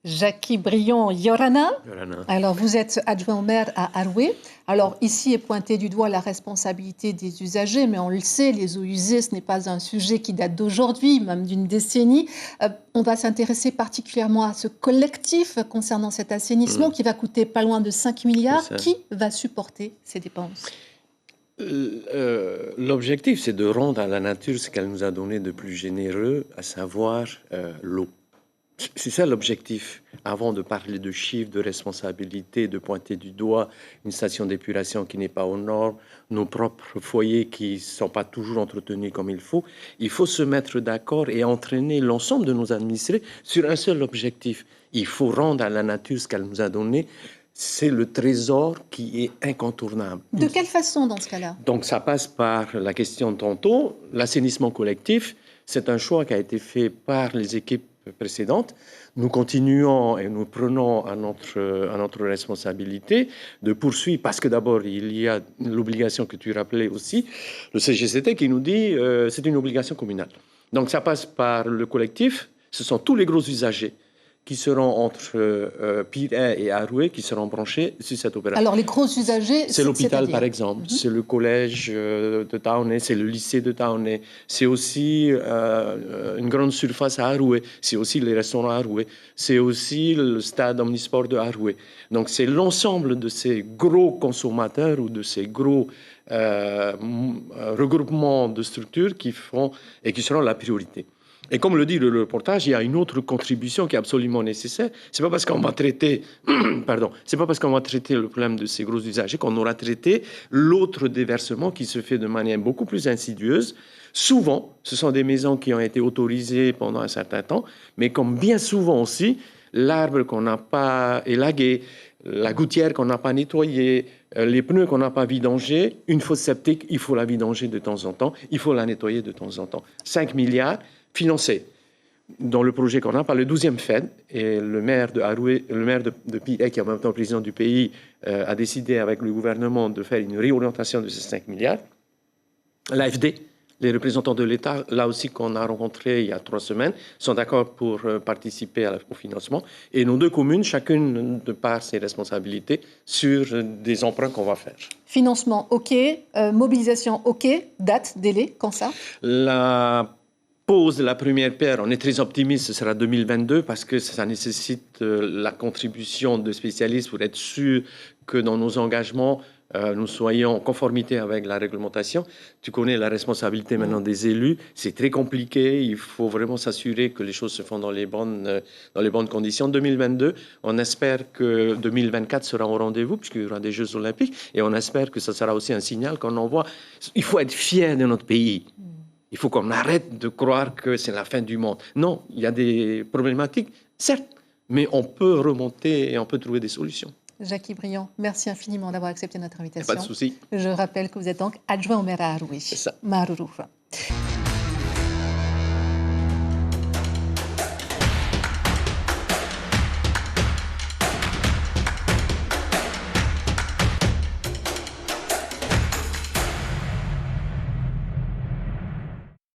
Jackie Brion-Yorana. Yorana. Alors, vous êtes adjoint au maire à Arouet. Alors, ici est pointée du doigt la responsabilité des usagers, mais on le sait, les eaux usées, ce n'est pas un sujet qui date d'aujourd'hui, même d'une décennie. On va s'intéresser particulièrement à ce collectif concernant cet assainissement qui va coûter pas loin de 5 milliards. Qui va supporter ces dépenses ? L'objectif, c'est de rendre à la nature ce qu'elle nous a donné de plus généreux, à savoir l'eau. C'est ça l'objectif. Avant de parler de chiffres, de responsabilité, de pointer du doigt une station d'épuration qui n'est pas aux normes, nos propres foyers qui ne sont pas toujours entretenus comme il faut se mettre d'accord et entraîner l'ensemble de nos administrés sur un seul objectif. Il faut rendre à la nature ce qu'elle nous a donné. C'est le trésor qui est incontournable. De quelle façon dans ce cas-là ? Donc ça passe par la question de tantôt, l'assainissement collectif. C'est un choix qui a été fait par les équipes précédentes. Nous continuons et nous prenons à notre responsabilité de poursuivre, parce que d'abord, il y a l'obligation que tu rappelais aussi, le CGCT qui nous dit c'est une obligation communale. Donc ça passe par le collectif, ce sont tous les gros usagers qui seront entre Pirée et Arouet, qui seront branchés sur cette opération. Alors, les gros usagers, c'est l'hôpital, par exemple, c'est le collège de Taonnet, c'est le lycée de Taonnet, c'est aussi une grande surface à Arouet, c'est aussi les restaurants à Arouet, c'est aussi le stade omnisport de Arouet. Donc, c'est l'ensemble de ces gros consommateurs ou de ces gros regroupements de structures qui font et qui seront la priorité. Et comme le dit le reportage, il y a une autre contribution qui est absolument nécessaire. C'est pas parce qu'on va traiter, c'est pas parce qu'on va traiter le problème de ces gros usagers qu'on aura traité l'autre déversement qui se fait de manière beaucoup plus insidieuse. Souvent, ce sont des maisons qui ont été autorisées pendant un certain temps, mais comme bien souvent aussi, l'arbre qu'on n'a pas élagué, la gouttière qu'on n'a pas nettoyée, les pneus qu'on n'a pas vidangés, une fosse septique, il faut la vidanger de temps en temps, il faut la nettoyer de temps en temps. 5 milliards financé dans le projet qu'on a par le 12e FED, et le maire de Arouet, le maire de Pirée, qui est en même temps président du pays, a décidé avec le gouvernement de faire une réorientation de ces 5 milliards. L'AFD, les représentants de l'État, là aussi qu'on a rencontré il y a 3 semaines, sont d'accord pour participer au financement. Et nos deux communes, chacune de par ses responsabilités, sur des emprunts qu'on va faire. Financement, OK. Mobilisation, OK. Date, délai, quand ça ? La pose de la première pierre, on est très optimiste, ce sera 2022 parce que ça nécessite la contribution de spécialistes pour être sûr que dans nos engagements, nous soyons en conformité avec la réglementation. Tu connais la responsabilité maintenant des élus, c'est très compliqué, il faut vraiment s'assurer que les choses se font dans les bonnes conditions. 2022, on espère que 2024 sera au rendez-vous puisqu'il y aura des Jeux Olympiques et on espère que ça sera aussi un signal qu'on envoie. Il faut être fier de notre pays. Il faut qu'on arrête de croire que c'est la fin du monde. Non, il y a des problématiques, certes, mais on peut remonter et on peut trouver des solutions. Jackie Brion, merci infiniment d'avoir accepté notre invitation. Pas de souci. Je rappelle que vous êtes donc adjoint au maire à Arouet. C'est ça. Marouroufa.